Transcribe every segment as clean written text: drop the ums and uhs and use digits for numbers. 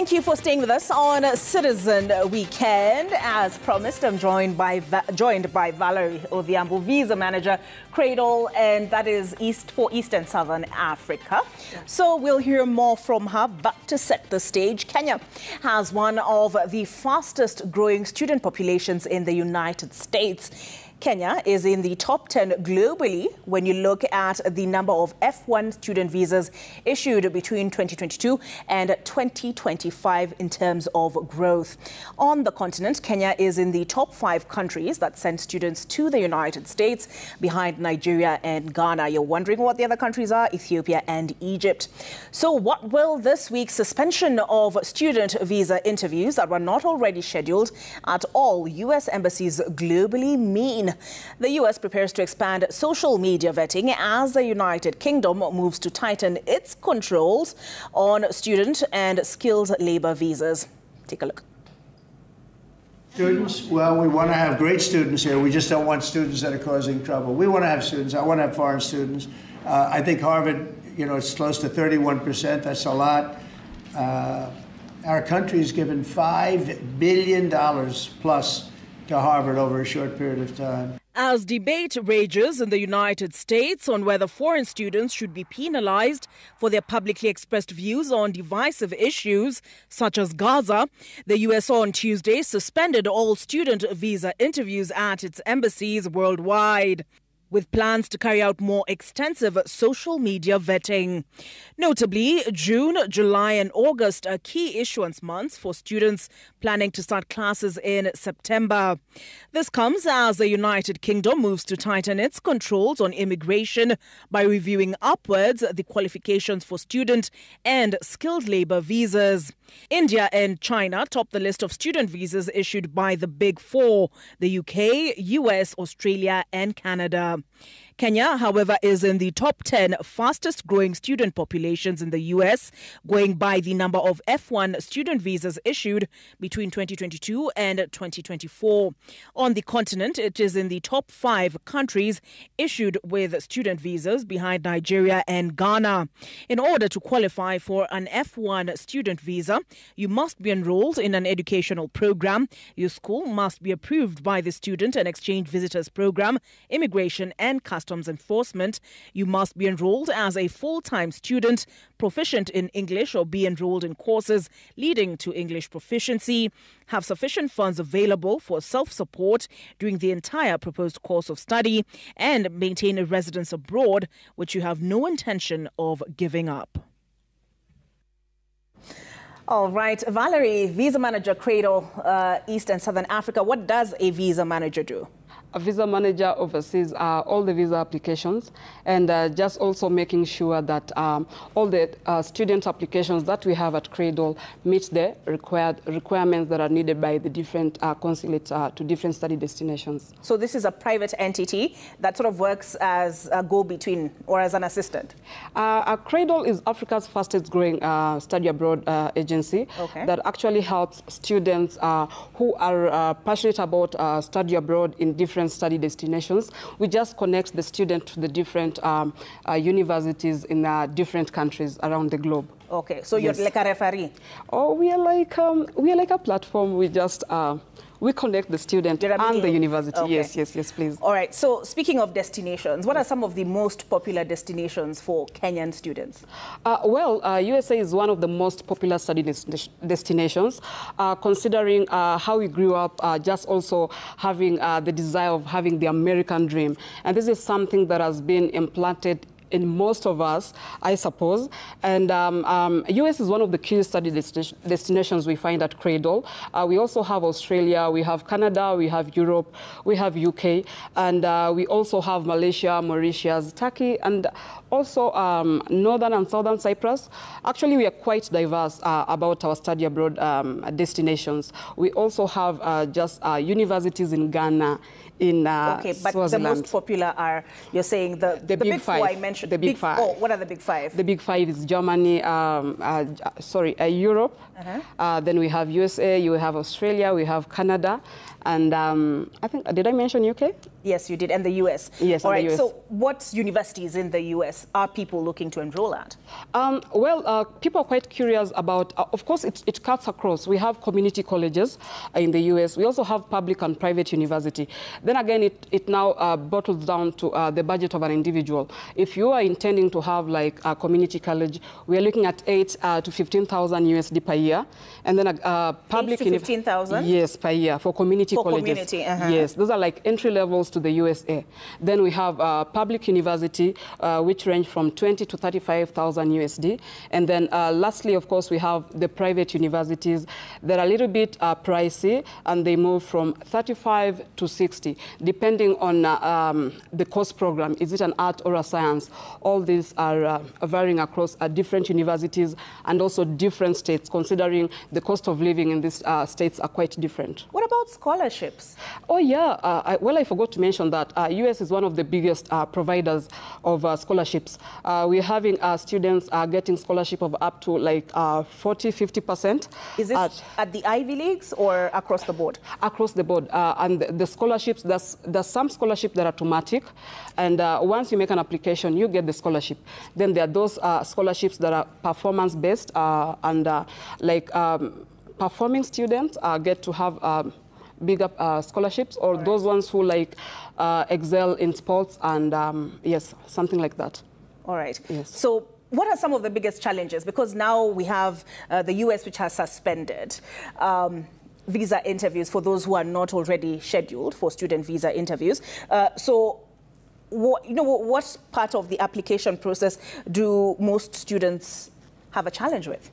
Thank you for staying with us on Citizen Weekend. As promised, I'm joined by Valerie Odhiambo, Visa Manager, Cradle, and that is for East and Southern Africa. So we'll hear more from her, but to set the stage, Kenya has one of the fastest growing student populations in the United States. Kenya is in the top 10 globally when you look at the number of F1 student visas issued between 2022 and 2025 in terms of growth. On the continent, Kenya is in the top 5 countries that send students to the United States, behind Nigeria and Ghana. You're wondering what the other countries are? Ethiopia and Egypt. So what will this week's suspension of student visa interviews that were not already scheduled at all U.S. embassies globally mean? The U.S. prepares to expand social media vetting as the United Kingdom moves to tighten its controls on student and skilled labor visas. Take a look. Students, well, we want to have great students here. We just don't want students that are causing trouble. We want to have students. I want to have foreign students. I think Harvard, it's close to 31%. That's a lot. Our country's given $5 billion plus to Harvard over a short period of time. As debate rages in the United States on whether foreign students should be penalized for their publicly expressed views on divisive issues such as Gaza, the U.S. on Tuesday suspended all student visa interviews at its embassies worldwide, with plans to carry out more extensive social media vetting. Notably, June, July and August are key issuance months for students planning to start classes in September. This comes as the United Kingdom moves to tighten its controls on immigration by reviewing upwards the qualifications for student and skilled labor visas. India and China top the list of student visas issued by the Big Four: the UK, US, Australia and Canada. Kenya, however, is in the top 10 fastest growing student populations in the U.S., going by the number of F1 student visas issued between 2022 and 2024. On the continent, it is in the top 5 countries issued with student visas, behind Nigeria and Ghana. In order to qualify for an F1 student visa, you must be enrolled in an educational program. Your school must be approved by the Student and Exchange Visitors Program, Immigration and Customs Enforcement. You must be enrolled as a full-time student, proficient in English, or be enrolled in courses leading to English proficiency, have sufficient funds available for self-support during the entire proposed course of study, and maintain a residence abroad, which you have no intention of giving up. All right, Valerie, Visa Manager, Cradle, East and Southern Africa. What does a Visa Manager do? A visa manager oversees all the visa applications, and just also making sure that all the student applications that we have at Cradle meet the requirements that are needed by the different consulates to different study destinations. So this is a private entity that sort of works as a go-between or as an assistant? Cradle is Africa's fastest growing study abroad agency that actually helps students who are passionate about study abroad in different study destinations. We just connect the student to the different universities in different countries around the globe. Okay, so you're like a referee? Oh, we are like a platform. We just we connect the student and the university. Okay. Yes, please. All right. So speaking of destinations, what are some of the most popular destinations for Kenyan students? USA is one of the most popular study destinations, considering how we grew up, just also having the desire of having the American dream. And this is something that has been implanted in most of us, I suppose. And US is one of the key study destinations we find at Cradle. We also have Australia, we have Canada, we have Europe, we have UK, and we also have Malaysia, Mauritius, Turkey, and also Northern and Southern Cyprus. Actually, we are quite diverse about our study abroad destinations. We also have just universities in Ghana, in okay, but Swaziland. The most popular are, you're saying, the big five. Four I mentioned. The big five. Oh, what are the big five? The big five is Germany, Europe. Then we have USA, you have Australia, we have Canada, and I think, did I mention UK? Yes, you did, and the U.S. Yes, all right. the US. So, what universities in the U.S. are people looking to enroll at? People are quite curious about, of course, it cuts across. We have community colleges in the U.S. We also have public and private university. Then again, it now bottles down to the budget of an individual. If you are intending to have like a community college, we are looking at 8 to 15,000 USD per year, and then a public 8 to 15,000. Yes, per year for community colleges. Community, Yes, those are like entry levels to the USA. Then we have public university, which range from 20 to 35,000 USD. And then lastly, of course, we have the private universities. They're a little bit pricey, and they move from 35 to 60, depending on the course program. Is it an art or a science? All these are varying across different universities and also different states, considering the cost of living in these states are quite different. What about scholarships? Oh, yeah. I forgot to mention that US is one of the biggest providers of scholarships. We're having students getting scholarship of up to like 40, 50%. Is this at the Ivy Leagues or across the board? Across the board. And the scholarships, there's some scholarships that are automatic. And once you make an application, you get the scholarship. Then there are those scholarships that are performance-based performing students get to have bigger scholarships, or those ones who like excel in sports and yes, something like that. All right. Yes. So what are some of the biggest challenges? Because now we have the US, which has suspended visa interviews for those who are not already scheduled for student visa interviews. What part of the application process do most students have a challenge with?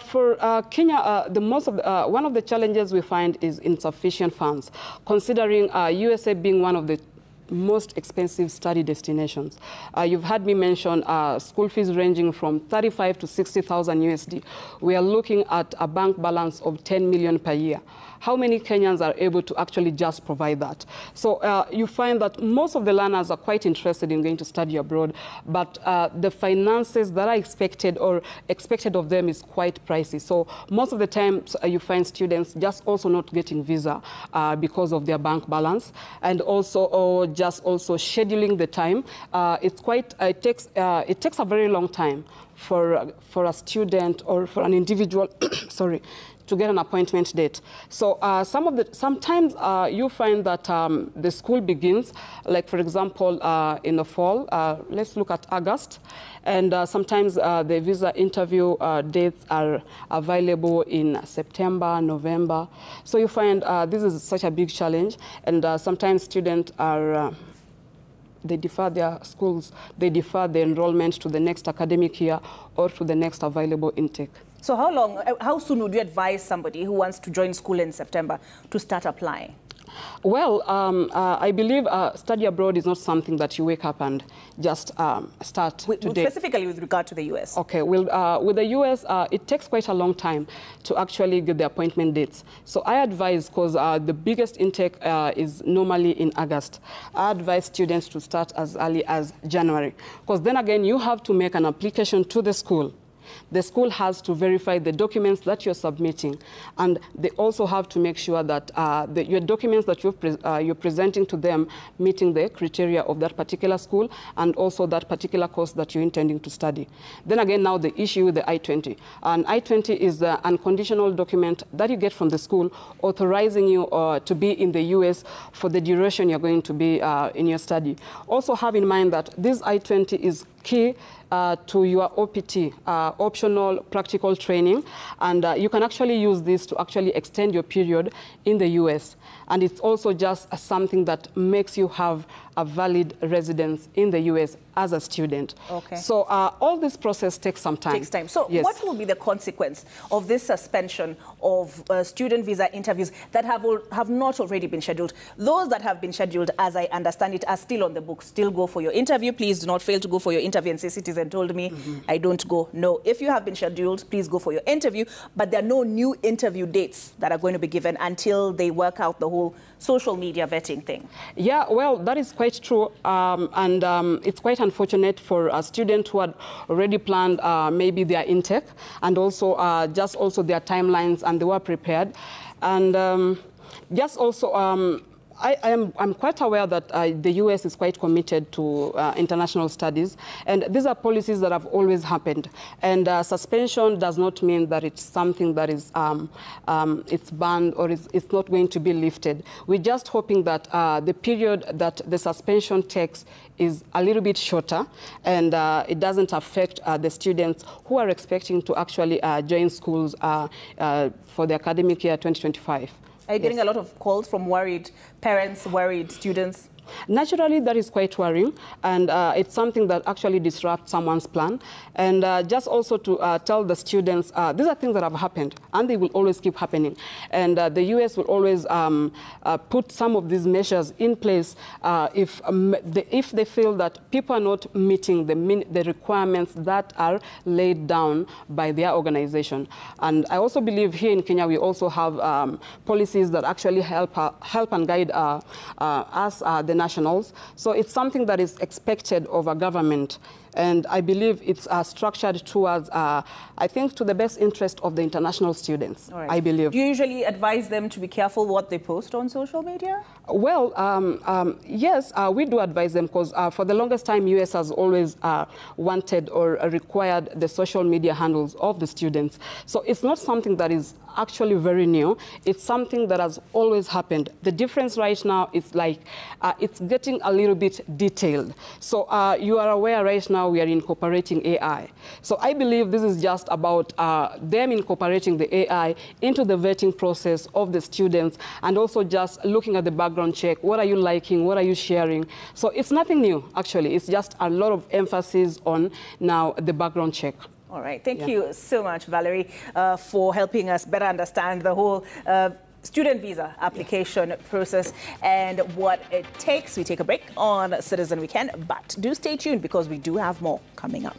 For Kenya, one of the challenges we find is insufficient funds, considering USA being one of the most expensive study destinations. You've had me mention school fees ranging from 35 to 60,000 USD. We are looking at a bank balance of 10 million per year. How many Kenyans are able to actually just provide that? So you find that most of the learners are quite interested in going to study abroad, but the finances that are expected of them is quite pricey. So most of the time you find students just also not getting visa because of their bank balance, and also scheduling the time. It takes a very long time for a student or for an individual, sorry, to get an appointment date. So sometimes you find that the school begins, like for example, in the fall, let's look at August, and sometimes the visa interview dates are available in September, November. So you find this is such a big challenge, and sometimes students are they defer their schools, they defer the enrollment to the next academic year or to the next available intake. So how soon would you advise somebody who wants to join school in September to start applying? Well, I believe study abroad is not something that you wake up and just start today. Specifically with regard to the U.S. Okay, well, with the U.S., it takes quite a long time to actually get the appointment dates. So I advise, because the biggest intake is normally in August, I advise students to start as early as January, because then again, you have to make an application to the school. The school has to verify the documents that you're submitting, and they also have to make sure that your documents that you're presenting to them meeting the criteria of that particular school and also that particular course that you're intending to study. Then again, now the issue with the I-20. An I-20 is the unconditional document that you get from the school authorizing you to be in the U.S. for the duration you're going to be in your study. Also have in mind that this I-20 is key to your OPT, optional practical training, and you can actually use this to actually extend your period in the U.S. And it's also just something that makes you have a valid residence in the U.S. as a student. Okay. So all this process takes some time. Takes time. So yes. What will be the consequence of this suspension of student visa interviews that have not already been scheduled? Those that have been scheduled, as I understand it, are still on the books. Still go for your interview. Please do not fail to go for your interview and say Citizen told me I don't go. No, if you have been scheduled, please go for your interview. But there are no new interview dates that are going to be given until they work out the whole social media vetting thing. Yeah, well, that is quite true. It's quite unfortunate for a student who had already planned maybe their intake and also their timelines, and they were prepared. And just also I'm quite aware that the US is quite committed to international studies, and these are policies that have always happened. And suspension does not mean that it's something that is it's banned or it's not going to be lifted. We're just hoping that the period that the suspension takes is a little bit shorter, and it doesn't affect the students who are expecting to actually join schools for the academic year 2025. Are you getting a lot of calls from worried parents, worried students? Naturally, that is quite worrying, and it's something that actually disrupts someone's plan. And just also to tell the students, these are things that have happened, and they will always keep happening. And the US will always put some of these measures in place if they feel that people are not meeting the requirements that are laid down by their organization. And I also believe here in Kenya, we also have policies that actually help and guide us, the nationals. So it's something that is expected of a government. And I believe it's structured towards, I think, to the best interest of the international students, right. I believe. Do you usually advise them to be careful what they post on social media? Well, yes, we do advise them because for the longest time, US has always wanted or required the social media handles of the students. So it's not something that is actually very new. It's something that has always happened. The difference right now is like it's getting a little bit detailed. So you are aware right now we are incorporating AI. So I believe this is just about them incorporating the AI into the vetting process of the students, and also just looking at the background check. What are you liking? What are you sharing? So it's nothing new, actually. It's just a lot of emphasis on now the background check. All right. Thank you so much, Valerie, for helping us better understand the whole student visa application process and what it takes. We take a break on Citizen Weekend, but do stay tuned because we do have more coming up.